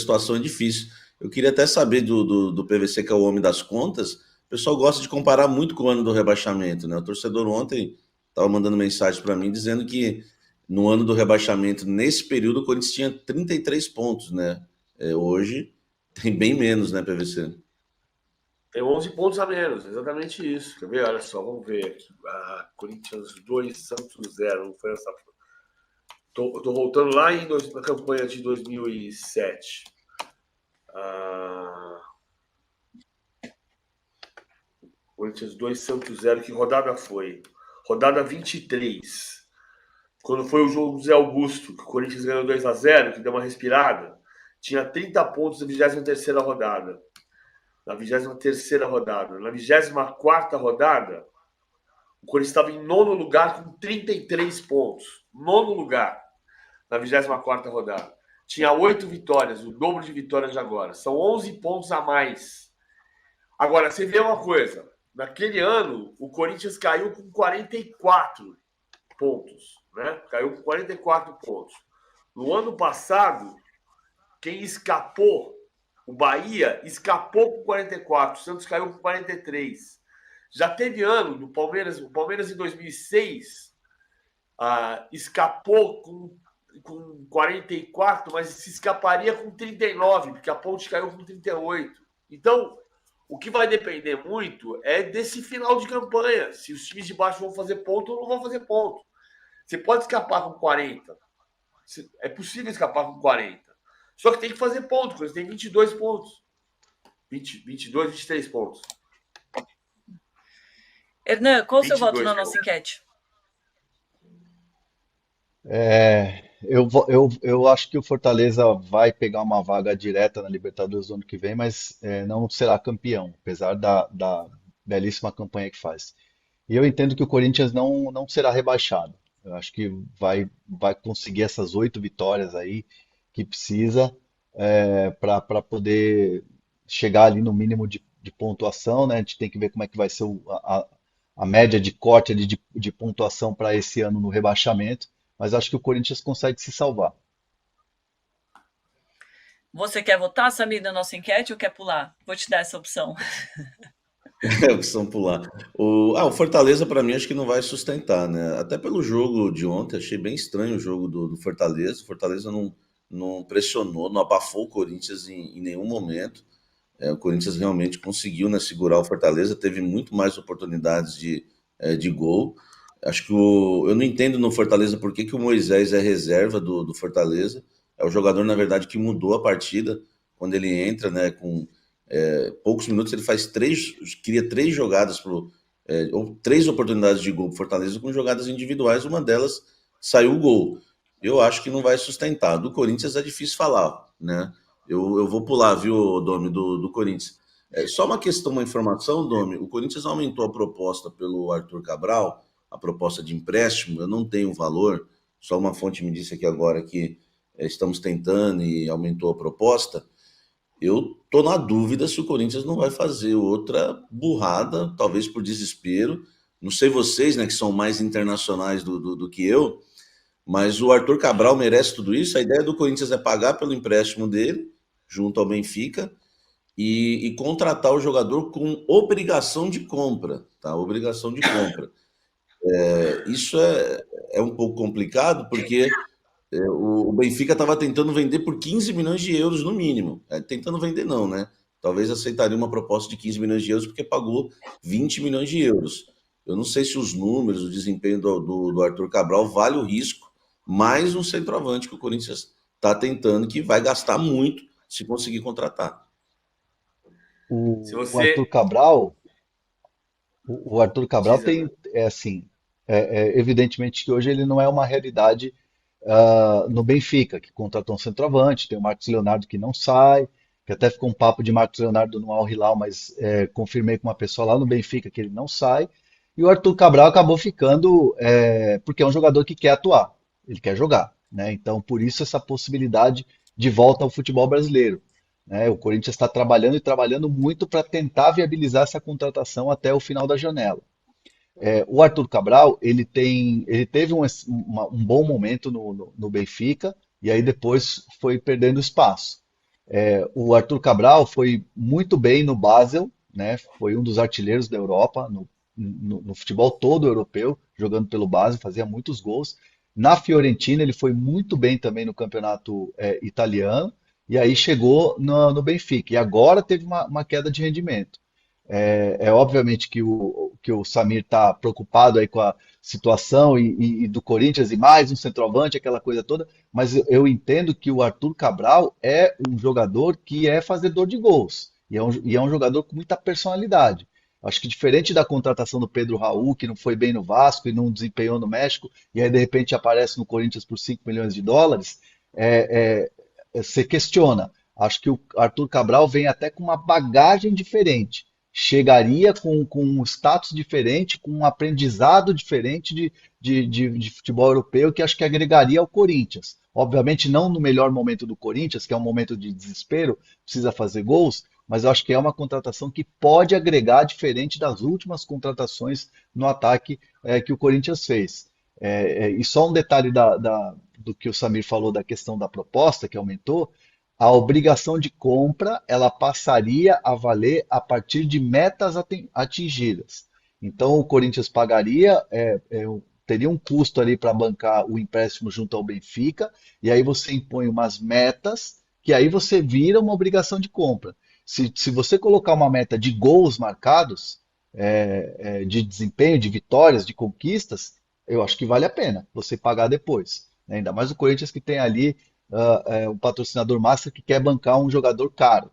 situação é difícil. Eu queria até saber do PVC, que é o homem das contas. O pessoal gosta de comparar muito com o ano do rebaixamento, né? O torcedor ontem estava mandando mensagem para mim dizendo que no ano do rebaixamento, nesse período, o Corinthians tinha 33 pontos, né? Hoje tem bem menos, né, PVC? Tem 11 pontos a menos, exatamente isso. Quer ver? Olha só, vamos ver aqui. Corinthians 2, Santos 0. Não foi essa. Tô voltando lá na campanha de 2007. Corinthians 2, Santos 0. Que rodada foi? Rodada 23. Quando foi o jogo do Zé Augusto, que o Corinthians ganhou 2-0, que deu uma respirada, tinha 30 pontos na 23ª rodada. Na 23ª rodada. Na 24ª rodada, o Corinthians estava em nono lugar com 33 pontos. Nono lugar na 24ª rodada. Tinha 8 vitórias, o dobro de vitórias de agora. São 11 pontos a mais. Agora, você vê uma coisa. Naquele ano, o Corinthians caiu com 44 pontos. Né? Caiu com 44 pontos. No ano passado, quem escapou, o Bahia, escapou com 44. O Santos caiu com 43. Já teve ano do Palmeiras, o Palmeiras em 2006 escapou com 44, mas se escaparia com 39, porque a Ponte caiu com 38. Então, o que vai depender muito é desse final de campanha. Se os times de baixo vão fazer ponto ou não vão fazer ponto. Você pode escapar com 40. É possível escapar com 40. Só que tem que fazer ponto, porque tem 22 pontos. 22, 23 pontos. Hernan, qual o seu voto na nossa enquete? Eu acho que o Fortaleza vai pegar uma vaga direta na Libertadores do ano que vem, mas não será campeão, apesar da belíssima campanha que faz. E eu entendo que o Corinthians não será rebaixado. Eu acho que vai conseguir essas 8 vitórias aí que precisa para poder chegar ali no mínimo de pontuação, né? A gente tem que ver como é que vai ser a média de corte ali de pontuação para esse ano no rebaixamento, mas acho que o Corinthians consegue se salvar. Você quer votar, Samir, na nossa enquete ou quer pular? Vou te dar essa opção. É a opção pular. O Fortaleza, para mim, acho que não vai sustentar, né? Até pelo jogo de ontem, achei bem estranho o jogo do Fortaleza. O Fortaleza não pressionou, não abafou o Corinthians em nenhum momento. O Corinthians realmente conseguiu, né, segurar o Fortaleza, teve muito mais oportunidades de gol. Acho que eu não entendo no Fortaleza por que o Moisés é reserva do Fortaleza. É o jogador, na verdade, que mudou a partida quando ele entra, né, com poucos minutos, ele cria 3 jogadas, ou 3 oportunidades de gol para Fortaleza com jogadas individuais, uma delas saiu o gol. Eu acho que não vai sustentar. Do Corinthians é difícil falar, né? Eu vou pular, viu, Domi, do Corinthians. Só uma questão, uma informação, Domi. O Corinthians aumentou a proposta pelo Arthur Cabral, a proposta de empréstimo. Eu não tenho o valor, só uma fonte me disse aqui agora que estamos tentando e aumentou a proposta. Eu tô na dúvida se o Corinthians não vai fazer outra burrada, talvez por desespero. Não sei vocês, né, que são mais internacionais do que eu, mas o Arthur Cabral merece tudo isso. A ideia do Corinthians é pagar pelo empréstimo dele, junto ao Benfica, e contratar o jogador com obrigação de compra, tá? Obrigação de compra. Isso é um pouco complicado, porque o Benfica estava tentando vender por 15 milhões de euros no mínimo. Tentando vender não, né? Talvez aceitaria uma proposta de 15 milhões de euros porque pagou 20 milhões de euros. Eu não sei se os números, o desempenho do Arthur Cabral vale o risco, mais um centroavante que o Corinthians está tentando, que vai gastar muito se conseguir contratar. O Arthur Cabral, o Arthur Cabral tem, assim, evidentemente que hoje ele não é uma realidade no Benfica, que contratou um centroavante, tem o Marcos Leonardo que não sai, que até ficou um papo de Marcos Leonardo no Al Hilal, mas confirmei com uma pessoa lá no Benfica que ele não sai, e o Arthur Cabral acabou ficando porque é um jogador que quer atuar, ele quer jogar, né? Então por isso essa possibilidade de volta ao futebol brasileiro, né? O Corinthians está trabalhando e trabalhando muito para tentar viabilizar essa contratação até o final da janela. O Arthur Cabral, ele teve um bom momento no Benfica e aí depois foi perdendo espaço. O Arthur Cabral foi muito bem no Basel, né? Foi um dos artilheiros da Europa, no futebol todo europeu, jogando pelo Basel, fazia muitos gols. Na Fiorentina, ele foi muito bem também no campeonato italiano, e aí chegou no Benfica. E agora teve uma queda de rendimento. Obviamente que o Samir está preocupado aí com a situação e do Corinthians e mais um centroavante, aquela coisa toda, mas eu entendo que o Arthur Cabral é um jogador que é fazedor de gols e é um jogador com muita personalidade. Acho que diferente da contratação do Pedro Raul, que não foi bem no Vasco e não desempenhou no México, e aí de repente aparece no Corinthians por 5 milhões de dólares, você questiona. Acho que o Arthur Cabral vem até com uma bagagem diferente, chegaria com um status diferente, com um aprendizado diferente de futebol europeu, que acho que agregaria ao Corinthians. Obviamente, não no melhor momento do Corinthians, que é um momento de desespero, precisa fazer gols, mas eu acho que é uma contratação que pode agregar diferente das últimas contratações no ataque que o Corinthians fez. E só um detalhe do que o Samir falou da questão da proposta, que aumentou, a obrigação de compra ela passaria a valer a partir de metas atingidas. Então o Corinthians pagaria, teria um custo ali para bancar o empréstimo junto ao Benfica, e aí você impõe umas metas que aí você vira uma obrigação de compra. Se você colocar uma meta de gols marcados, de desempenho, de vitórias, de conquistas, eu acho que vale a pena você pagar depois, né? Ainda mais o Corinthians que tem ali um patrocinador master que quer bancar um jogador caro,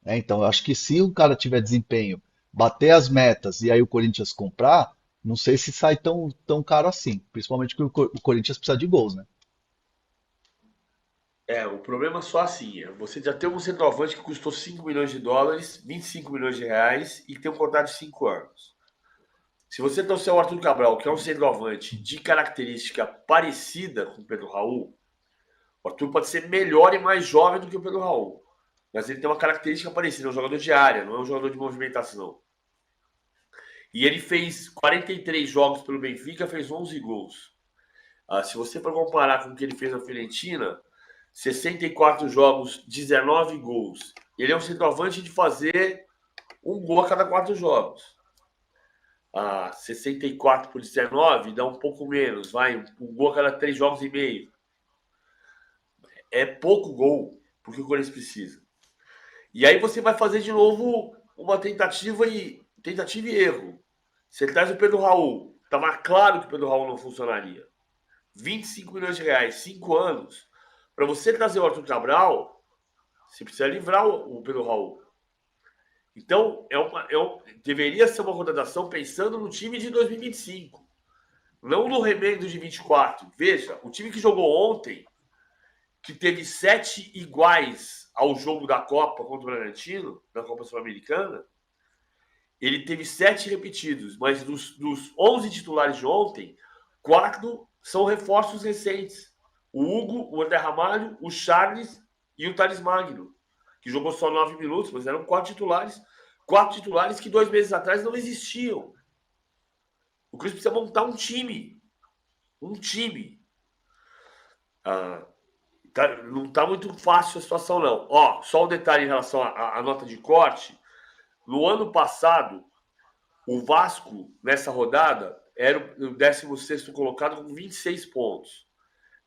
né? Então, eu acho que se o cara tiver desempenho, bater as metas e aí o Corinthians comprar, não sei se sai tão caro assim, principalmente que o Corinthians precisa de gols, né? O problema é só assim, você já tem um centroavante que custou 5 milhões de dólares, 25 milhões de reais e tem um contrato de 5 anos. Se você trouxer o Arthur Cabral, que é um centroavante de característica parecida com o Pedro Raul, o Arthur pode ser melhor e mais jovem do que o Pedro Raul, mas ele tem uma característica parecida, é um jogador de área, não é um jogador de movimentação. E ele fez 43 jogos pelo Benfica, fez 11 gols. Se você for comparar com o que ele fez na Fiorentina, 64 jogos, 19 gols. Ele é um centroavante de fazer um gol a cada 4 jogos. 64 por 19 dá um pouco menos, vai, um gol a cada 3 jogos e meio. É pouco gol, porque o Corinthians precisa. E aí você vai fazer de novo uma tentativa e erro. Você traz o Pedro Raul. Estava claro que o Pedro Raul não funcionaria. 25 milhões de reais, 5 anos. Para você trazer o Arthur Cabral, você precisa livrar o Pedro Raul. Então, deveria ser uma contratação pensando no time de 2025. Não no remendo de 24. Veja, o time que jogou ontem, que teve 7 iguais ao jogo da Copa contra o Bragantino, da Copa Sul-Americana, ele teve 7 repetidos, mas dos 11 titulares de ontem, 4 são reforços recentes. O Hugo, o André Ramalho, o Charles e o Thales Magno, que jogou só 9 minutos, mas eram 4 titulares. 4 titulares que 2 meses atrás não existiam. O Corinthians precisa montar um time. Um time. Não está muito fácil a situação, não. Só um detalhe em relação à nota de corte. No ano passado, o Vasco, nessa rodada, era o 16º colocado com 26 pontos.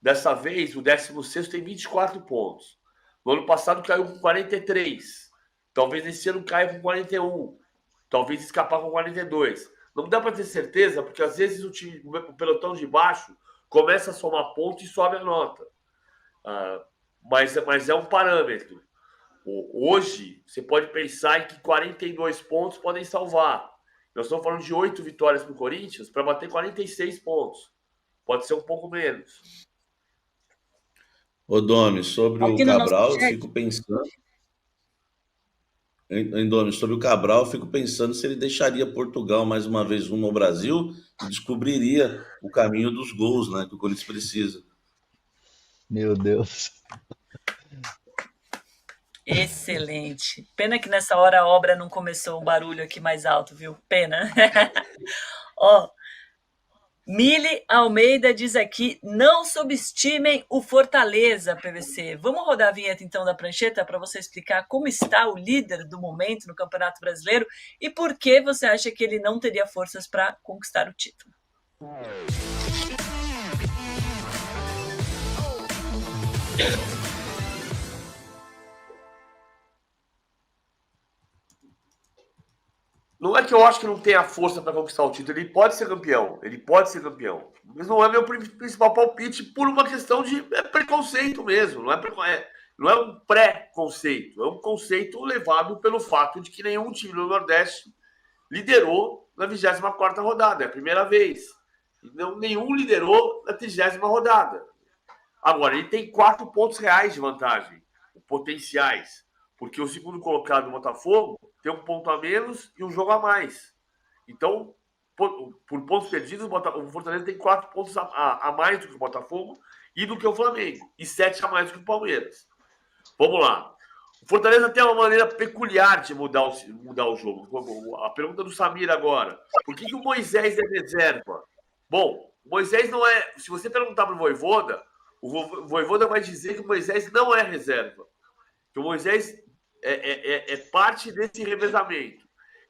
Dessa vez, o 16º tem 24 pontos. No ano passado, caiu com 43. Talvez esse ano caia com 41. Talvez escapar com 42. Não dá para ter certeza, porque às vezes o pelotão de baixo começa a somar ponto e sobe a nota. Mas é um parâmetro. Hoje, você pode pensar em que 42 pontos podem salvar. Nós estamos falando de 8 vitórias para o Corinthians para bater 46 pontos. Pode ser um pouco menos. Ô, Domi, sobre o Aqui no nosso Cabral, eu chat, fico pensando. Hein, Domi, sobre o Cabral, eu fico pensando se ele deixaria Portugal mais uma vez rumo ao Brasil e descobriria o caminho dos gols, né, que o Corinthians precisa. Meu Deus. excelente. Pena que nessa hora a obra não começou um barulho aqui mais alto, viu? Pena. Ó, Mili Almeida diz aqui, não subestimem o Fortaleza, PVC. Vamos rodar a vinheta, então, da prancheta para você explicar como está o líder do momento no Campeonato Brasileiro e por que você acha que ele não teria forças para conquistar o título. Não é que eu acho que não tem a força para conquistar o título. Ele pode ser campeão. Ele pode ser campeão. Mas não é meu principal palpite por uma questão de preconceito mesmo. Não é um pré-conceito. É um conceito levado pelo fato de que nenhum time do Nordeste liderou na 24ª rodada. É a primeira vez. Não, nenhum liderou na 30ª rodada. Agora, ele tem 4 pontos reais de vantagem. Potenciais. Porque o segundo colocado do Botafogo tem um ponto a menos e um jogo a mais. Então, por pontos perdidos, o Fortaleza tem 4 pontos a mais do que o Botafogo e do que o Flamengo. E 7 a mais do que o Palmeiras. Vamos lá. O Fortaleza tem uma maneira peculiar de mudar o jogo. A pergunta do Samir agora. Por que o Moisés é reserva? Bom, o Moisés não é... Se você perguntar para o Vojvoda vai dizer que o Moisés não é reserva. Que o Moisés é parte desse revezamento.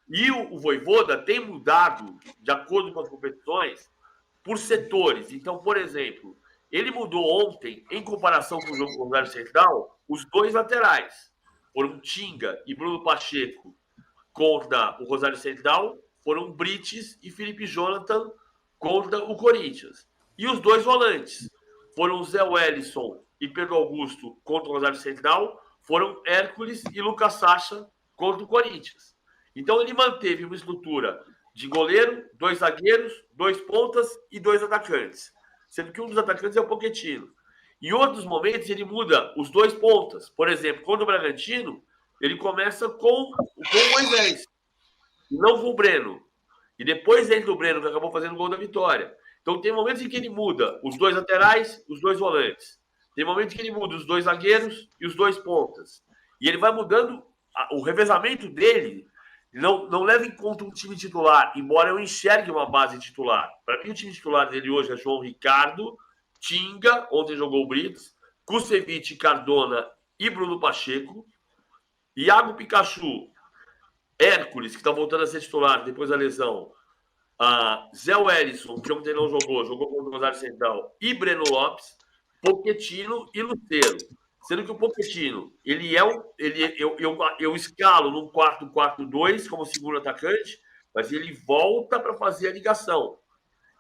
E o Vojvoda tem mudado, de acordo com as competições, por setores. Então, por exemplo, ele mudou ontem, em comparação com o jogo com o Rosário Central, os 2 laterais. Foram Tinga e Bruno Pacheco contra o Rosário Central, foram Brites e Felipe Jonathan contra o Corinthians. E os 2 volantes foram Zé Wellison e Pedro Augusto contra o Rosário Central, foram Hércules e Lucas Sacha contra o Corinthians. Então ele manteve uma estrutura de goleiro, 2 zagueiros, 2 pontas e 2 atacantes. Sendo que um dos atacantes é o Pochettino. Em outros momentos ele muda os 2 pontas. Por exemplo, contra o Bragantino, ele começa com o Moisés, e não com o Breno. E depois entra o Breno, que acabou fazendo o gol da vitória. Então tem momentos em que ele muda os 2 laterais, os 2 volantes. Tem momentos que ele muda os 2 zagueiros e os 2 pontas. E ele vai mudando. O revezamento dele não leva em conta um time titular, embora eu enxergue uma base titular. Para mim, o time titular dele hoje é João Ricardo, Tinga, ontem jogou o Brits, Kusevich, Cardona e Bruno Pacheco, Iago Pikachu, Hércules, que está voltando a ser titular depois da lesão, Zé Wellison, que ontem não jogou contra o Rosário Central, e Breno Lopes, Pochettino e Luceiro. Sendo que o Pochettino, eu escalo num 4-4-2 como segundo atacante, mas ele volta para fazer a ligação.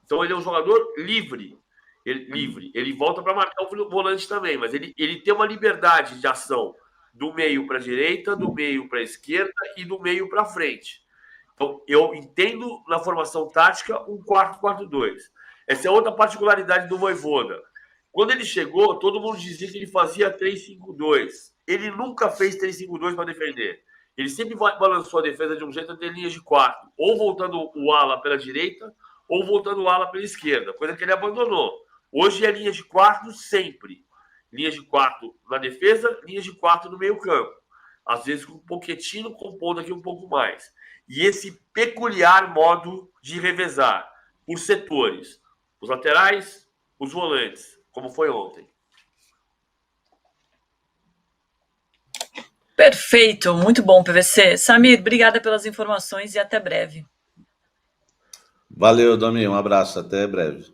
Então ele é um jogador livre. Ele volta para marcar o volante também, mas ele tem uma liberdade de ação do meio para a direita, do meio para a esquerda e do meio para a frente. Então, eu entendo na formação tática um 4-4-2. Essa é outra particularidade do Vojvoda. Quando ele chegou, todo mundo dizia que ele fazia 3-5-2. Ele nunca fez 3-5-2 para defender. Ele sempre balançou a defesa de um jeito de linhas de 4, ou voltando o ala pela direita, ou voltando o ala pela esquerda, coisa que ele abandonou. Hoje é linha de 4 sempre. Linha de 4 na defesa, linha de 4 no meio campo. Às vezes com um Pochettino compondo aqui um pouco mais. E esse peculiar modo de revezar por setores. Os laterais, os volantes, como foi ontem. Perfeito, muito bom, PVC. Samir, obrigada pelas informações e até breve. Valeu, Domi, um abraço, até breve.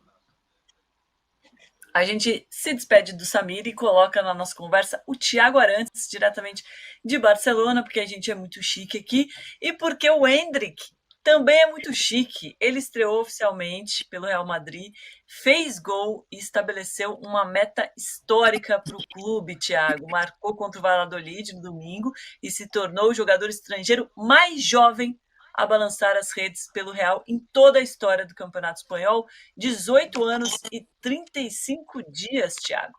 A gente se despede do Samir e coloca na nossa conversa o Thiago Arantes, diretamente de Barcelona, porque a gente é muito chique aqui, e porque o Endrick também é muito chique. Ele estreou oficialmente pelo Real Madrid, fez gol e estabeleceu uma meta histórica para o clube, Thiago. Marcou contra o Valladolid no domingo e se tornou o jogador estrangeiro mais jovem a balançar as redes pelo Real em toda a história do Campeonato Espanhol. 18 anos e 35 dias, Thiago.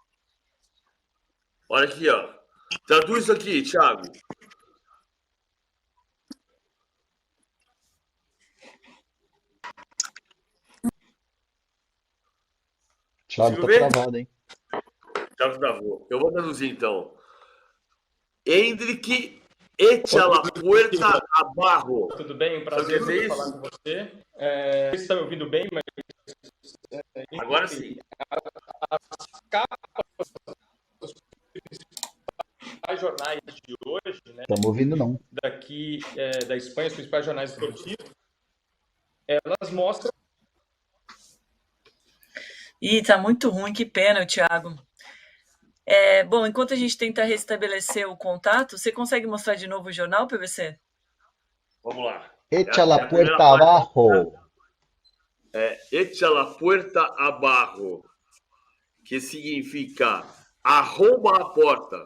Olha aqui, ó. Traduz isso aqui, Thiago. Thiago tá travado, hein? Thiago travou. Eu vou traduzir, então. Endrick Echa la puerta abajo. Tudo bem? Um prazer falar com você. Você está me ouvindo bem, mas Agora sim. Os jornais de hoje, né, Estamos ouvindo, não. daqui da Espanha, os principais jornais esportivos, elas mostram. Ih, tá muito ruim, que pena, Thiago. Bom, enquanto a gente tenta restabelecer o contato, você consegue mostrar de novo o jornal, PVC? Vamos lá. Echa É la a primeira puerta parte. abajo. Echa la puerta abajo, que significa arromba a porta.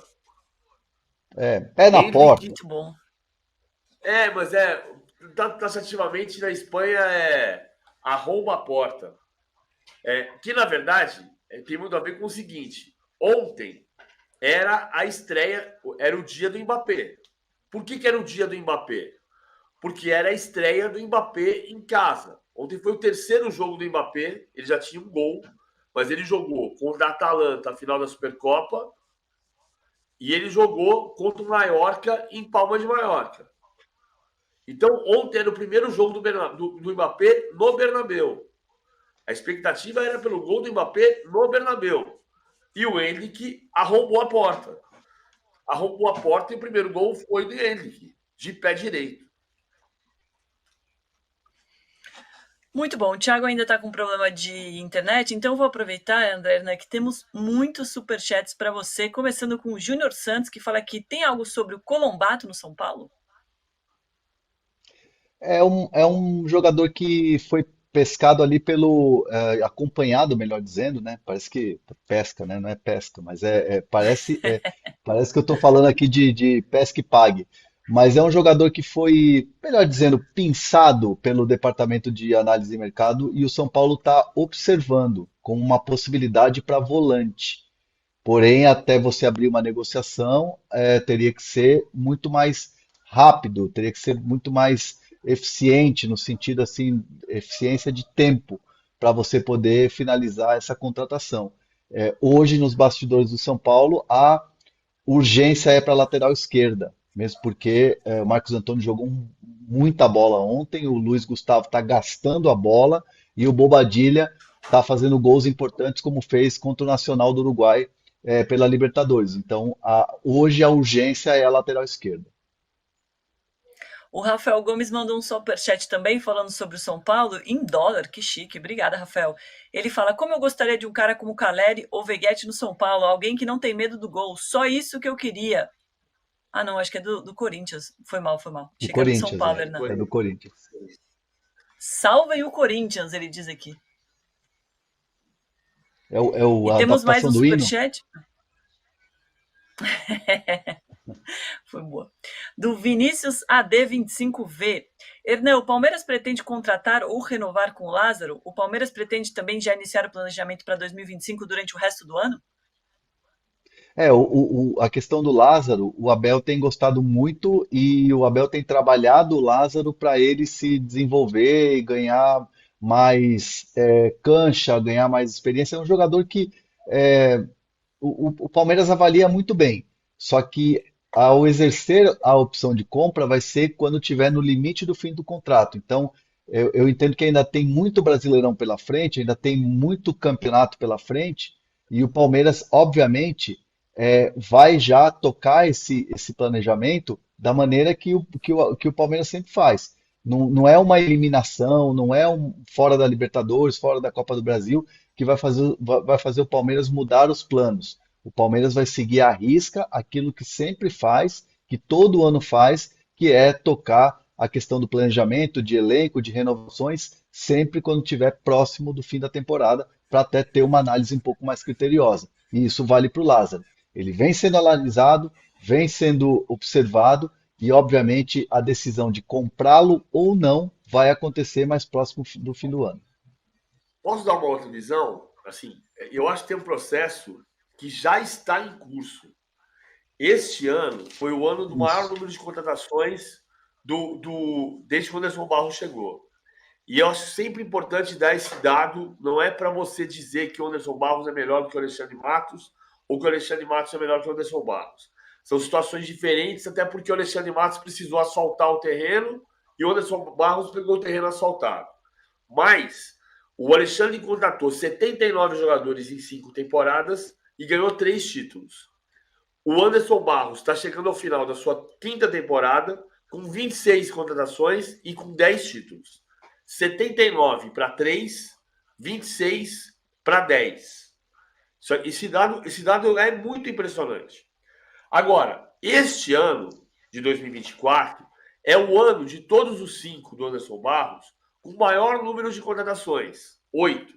Pé na Henrique, porta. Muito bom. Mas taxativamente na Espanha arromba a porta. Que na verdade tem muito a ver com o seguinte: ontem era a estreia, era o dia do Mbappé. Por que era o dia do Mbappé? Porque era a estreia do Mbappé em casa. Ontem foi o terceiro jogo do Mbappé, ele já tinha um gol, mas ele jogou contra a Atalanta a final da Supercopa e ele jogou contra o Mallorca em Palma de Mallorca. Então, ontem era o primeiro jogo do Mbappé no Bernabéu. A expectativa era pelo gol do Mbappé no Bernabéu. E o Henrique arrombou a porta. Arrombou a porta e o primeiro gol foi do Henrique, de pé direito. Muito bom. O Thiago ainda está com problema de internet, então eu vou aproveitar, André, né, que temos muitos superchats para você, começando com o Júnior Santos, que fala que tem algo sobre o Colombato no São Paulo? É um jogador que foi pescado ali acompanhado, melhor dizendo, né? Parece que pesca, né? Não é pesca, mas parece que eu estou falando aqui de pesca e pague. Mas é um jogador que foi, melhor dizendo, pinçado pelo departamento de análise de mercado e o São Paulo está observando como uma possibilidade para volante. Porém, até você abrir uma negociação, teria que ser muito mais rápido, teria que ser muito mais eficiente, no sentido assim, eficiência de tempo, para você poder finalizar essa contratação. Hoje, nos bastidores do São Paulo, a urgência é para a lateral esquerda, mesmo porque o Marcos Antônio jogou muita bola ontem, o Luiz Gustavo está gastando a bola e o Bobadilha está fazendo gols importantes, como fez contra o Nacional do Uruguai pela Libertadores. Então, hoje a urgência é a lateral esquerda. O Rafael Gomes mandou um superchat também falando sobre o São Paulo em dólar. Que chique. Obrigada, Rafael. Ele fala: como eu gostaria de um cara como Caleri ou Veguete no São Paulo, alguém que não tem medo do gol. Só isso que eu queria. Ah, não, acho que é do Corinthians. Foi mal. Do Chega do São Corinthians, Paulo, Hernan. é do Corinthians. Salvem o Corinthians, ele diz aqui. A Temos mais um adaptação do hino? superchat. Foi boa. Do Vinícius AD25V. Hernan, o Palmeiras pretende contratar ou renovar com o Lázaro? O Palmeiras pretende também já iniciar o planejamento para 2025 durante o resto do ano? A questão do Lázaro, o Abel tem gostado muito e o Abel tem trabalhado o Lázaro para ele se desenvolver e ganhar mais cancha, ganhar mais experiência. É um jogador que o Palmeiras avalia muito bem, só que ao exercer a opção de compra vai ser quando tiver no limite do fim do contrato. Então, eu entendo que ainda tem muito Brasileirão pela frente, ainda tem muito campeonato pela frente, e o Palmeiras, obviamente, vai já tocar esse planejamento da maneira que o Palmeiras sempre faz. Não é uma eliminação, não é fora da Libertadores, fora da Copa do Brasil, que vai fazer o Palmeiras mudar os planos. O Palmeiras vai seguir à risca aquilo que sempre faz, que todo ano faz, que é tocar a questão do planejamento, de elenco, de renovações, sempre quando estiver próximo do fim da temporada, para até ter uma análise um pouco mais criteriosa. E isso vale para o Lázaro. Ele vem sendo analisado, vem sendo observado, e obviamente a decisão de comprá-lo ou não vai acontecer mais próximo do fim do ano. Posso dar uma outra visão? Assim, eu acho que tem um processo que já está em curso. Este ano foi o ano do maior número de contratações desde que o Anderson Barros chegou. E eu acho sempre importante dar esse dado, não é para você dizer que o Anderson Barros é melhor do que o Alexandre Matos ou que o Alexandre Matos é melhor que o Anderson Barros. São situações diferentes, até porque o Alexandre Matos precisou asfaltar o terreno e o Anderson Barros pegou o terreno asfaltado. Mas O Alexandre contratou 79 jogadores em 5 temporadas e ganhou 3 títulos. O Anderson Barros está chegando ao final da sua 5ª temporada com 26 contratações e com 10 títulos. 79 para 3, 26 para 10. Esse dado é muito impressionante. Agora, este ano de 2024 é o ano de todos os 5 do Anderson Barros com o maior número de contratações, 8.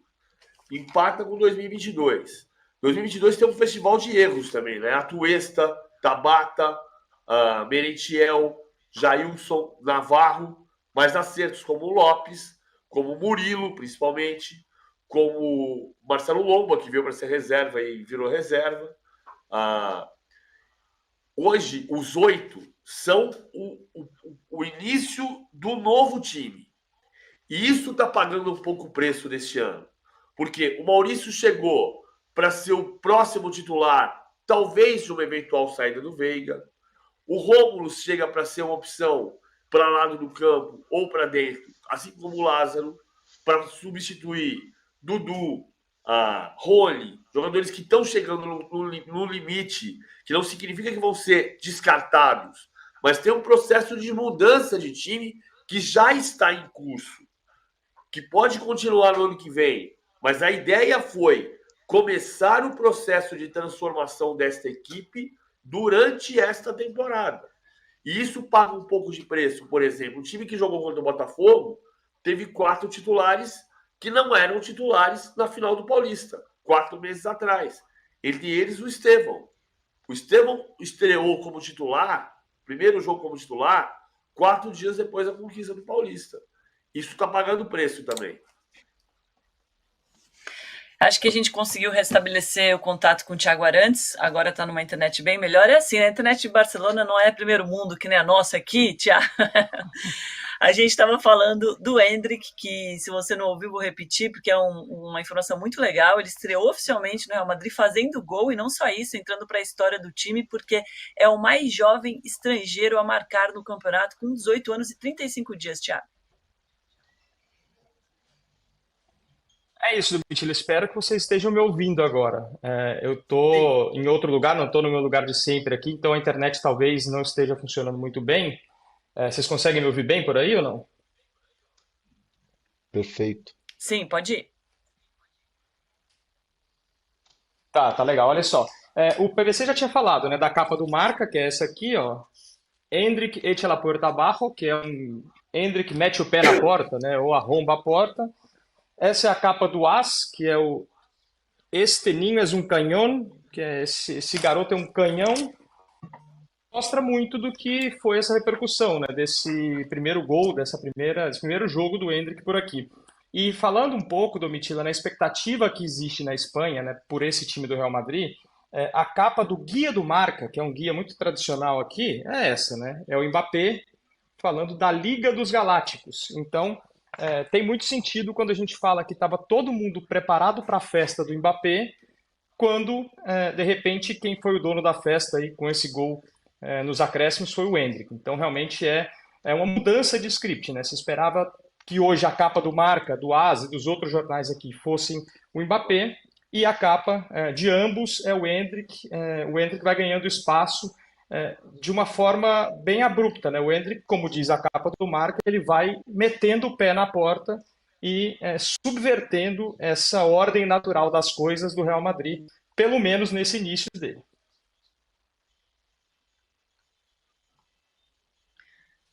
Empata com 2022. 2022 tem um festival de erros também, né? Atuesta, Tabata, Merentiel, Jailson, Navarro, mas acertos como Lopes, como Murilo, principalmente, como Marcelo Lomba, que veio para ser reserva e virou reserva. Hoje, os 8 são o início do novo time. E isso está pagando um pouco o preço deste ano. Porque o Maurício chegou para ser o próximo titular, talvez de uma eventual saída do Veiga. O Rômulo chega para ser uma opção para lado do campo ou para dentro, assim como o Lázaro, para substituir Dudu, Rony, jogadores que estão chegando no limite, que não significa que vão ser descartados, mas tem um processo de mudança de time que já está em curso, que pode continuar no ano que vem, mas a ideia foi começar o processo de transformação desta equipe durante esta temporada. E isso paga um pouco de preço. Por exemplo, o time que jogou contra o Botafogo teve 4 titulares que não eram titulares na final do Paulista, 4 meses atrás. Entre eles, o Estevão. O Estevão estreou como titular, primeiro jogo como titular, 4 dias depois da conquista do Paulista. Isso está pagando preço também. Acho que a gente conseguiu restabelecer o contato com o Thiago Arantes, agora está numa internet bem melhor. É assim, a internet de Barcelona não é primeiro mundo, que nem a nossa aqui, Thiago. A gente estava falando do Endrick, que se você não ouviu, vou repetir, porque é uma informação muito legal. Ele estreou oficialmente no Real Madrid fazendo gol, e não só isso, entrando para a história do time, porque é o mais jovem estrangeiro a marcar no campeonato com 18 anos e 35 dias, Thiago. É isso, Domitila. Espero que vocês estejam me ouvindo agora. Eu estou em outro lugar, não estou no meu lugar de sempre aqui, então a internet talvez não esteja funcionando muito bem. Vocês conseguem me ouvir bem por aí ou não? Perfeito. Sim, pode ir. Tá legal. Olha só. O PVC já tinha falado, né, da capa do Marca, que é essa aqui, ó. Endrick echa la puerta abajo, que é um Endrick mete o pé na porta, né, ou arromba a porta. Essa é a capa do AS, que é o Este Niño es um canhão, que é esse garoto é um canhão. Mostra muito do que foi essa repercussão, né, desse primeiro gol, desse primeiro jogo do Endrick por aqui. E falando um pouco, Domitila, na expectativa que existe na Espanha, né, por esse time do Real Madrid, a capa do Guia do Marca, que é um guia muito tradicional aqui, é essa, né? É o Mbappé falando da Liga dos Galácticos. Então, tem muito sentido quando a gente fala que estava todo mundo preparado para a festa do Mbappé, quando, de repente, quem foi o dono da festa aí com esse gol nos acréscimos foi o Endrick. Então, realmente é uma mudança de script, né? Se esperava que hoje a capa do Marca, do AS e dos outros jornais aqui fossem o Mbappé, e a capa de ambos é o Endrick. O Endrick vai ganhando espaço de uma forma bem abrupta, né? O Endrick, como diz a capa do Marca, ele vai metendo o pé na porta e subvertendo essa ordem natural das coisas do Real Madrid, pelo menos nesse início dele.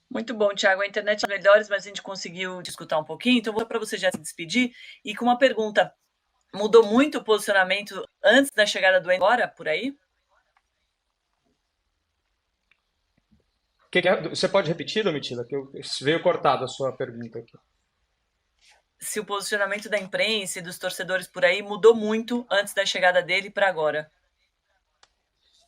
Muito bom, Thiago. A internet é melhores, mas a gente conseguiu te escutar um pouquinho, então vou para você já se despedir e com uma pergunta. Mudou muito o posicionamento antes da chegada do Endrick, por aí? Você pode repetir, Domitila? Que veio cortada a sua pergunta aqui. Se o posicionamento da imprensa e dos torcedores por aí mudou muito antes da chegada dele para agora.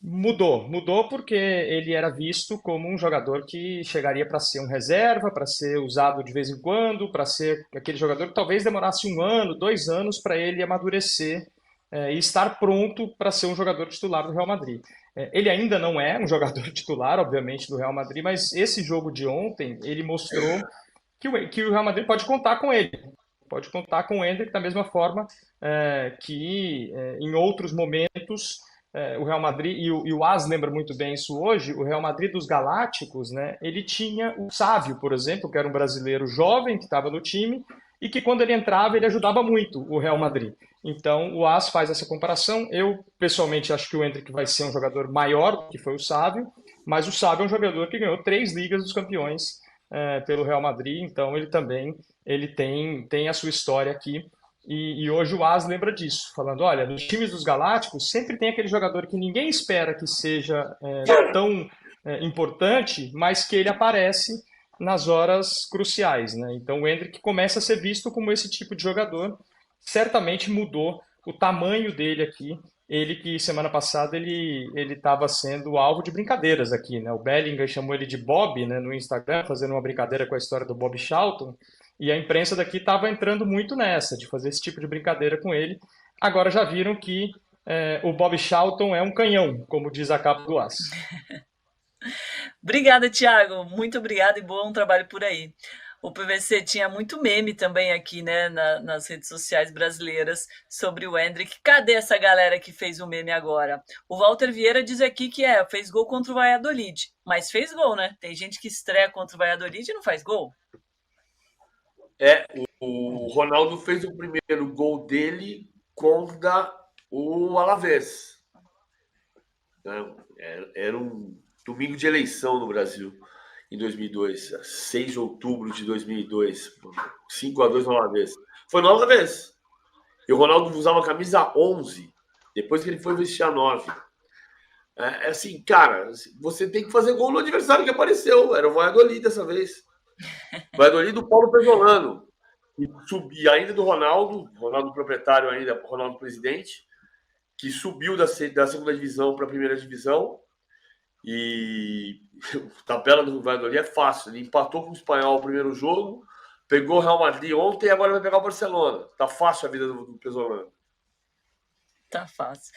Mudou porque ele era visto como um jogador que chegaria para ser um reserva, para ser usado de vez em quando, para ser aquele jogador que talvez demorasse 1 ano, 2 anos para ele amadurecer e estar pronto para ser um jogador titular do Real Madrid. Ele ainda não é um jogador titular, obviamente, do Real Madrid, mas esse jogo de ontem, ele mostrou que o Real Madrid pode contar com ele. Pode contar com o Endrick da mesma forma que em outros momentos o Real Madrid, e o As lembra muito bem isso hoje, o Real Madrid dos Galácticos, né, ele tinha o Sávio, por exemplo, que era um brasileiro jovem que estava no time, e que quando ele entrava ele ajudava muito o Real Madrid. Então o As faz essa comparação. Eu, pessoalmente, acho que o Endrick vai ser um jogador maior do que foi o Sávio, mas o Sávio é um jogador que ganhou 3 Ligas dos Campeões pelo Real Madrid, então ele também tem a sua história aqui. E hoje o As lembra disso, falando, olha, nos times dos Galácticos sempre tem aquele jogador que ninguém espera que seja tão importante, mas que ele aparece nas horas cruciais, né? Então o Endrick começa a ser visto como esse tipo de jogador, certamente mudou o tamanho dele aqui, ele que semana passada ele estava sendo alvo de brincadeiras aqui, né? O Bellingham chamou ele de Bob, né, no Instagram, fazendo uma brincadeira com a história do Bob Charlton, e a imprensa daqui estava entrando muito nessa, de fazer esse tipo de brincadeira com ele. Agora já viram que o Bob Charlton é um canhão, como diz a capa do As. Obrigada, Thiago. Muito obrigada e bom trabalho por aí. O PVC tinha muito meme também aqui, né, nas redes sociais brasileiras sobre o Endrick. Cadê essa galera que fez o meme agora? O Walter Vieira diz aqui que fez gol contra o Valladolid, mas fez gol, né? Tem gente que estreia contra o Valladolid e não faz gol. O Ronaldo fez o primeiro gol dele contra o Alavés. Era um domingo de eleição no Brasil, em 2002, 6 de outubro de 2002, 5-2 no Alavés. Foi no Alavés. E o Ronaldo usava a camisa 11, depois que ele foi vestir a 9. Assim, cara, você tem que fazer gol no adversário que apareceu. Era o Valladolid dessa vez. O Valladolid do Paulo Pesolano. E ainda do Ronaldo proprietário ainda, Ronaldo presidente, que subiu da segunda divisão para a primeira divisão. E a tabela do Valladolid é fácil. Ele empatou com o Espanhol o primeiro jogo, pegou o Real Madrid ontem e agora vai pegar o Barcelona. Tá fácil a vida do Pesolano. Tá fácil.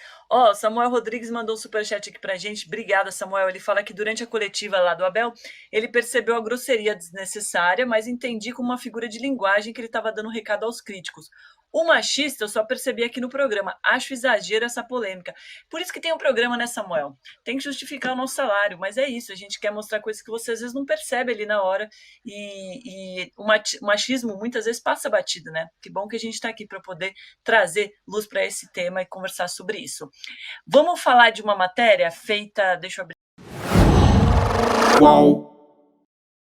Samuel Rodrigues mandou um superchat aqui pra gente. Obrigada, Samuel. Ele fala que durante a coletiva lá do Abel, ele percebeu a grosseria desnecessária, mas entendi como uma figura de linguagem que ele estava dando recado aos críticos. O machista eu só percebi aqui no programa. Acho exagero essa polêmica. Por isso que tem um programa, né, Samuel? Tem que justificar o nosso salário, mas é isso. A gente quer mostrar coisas que você às vezes não percebe ali na hora. E o machismo muitas vezes passa batido, né? Que bom que a gente está aqui para poder trazer luz para esse tema e conversar sobre isso. Vamos falar de uma matéria feita... Deixa eu abrir. Qual?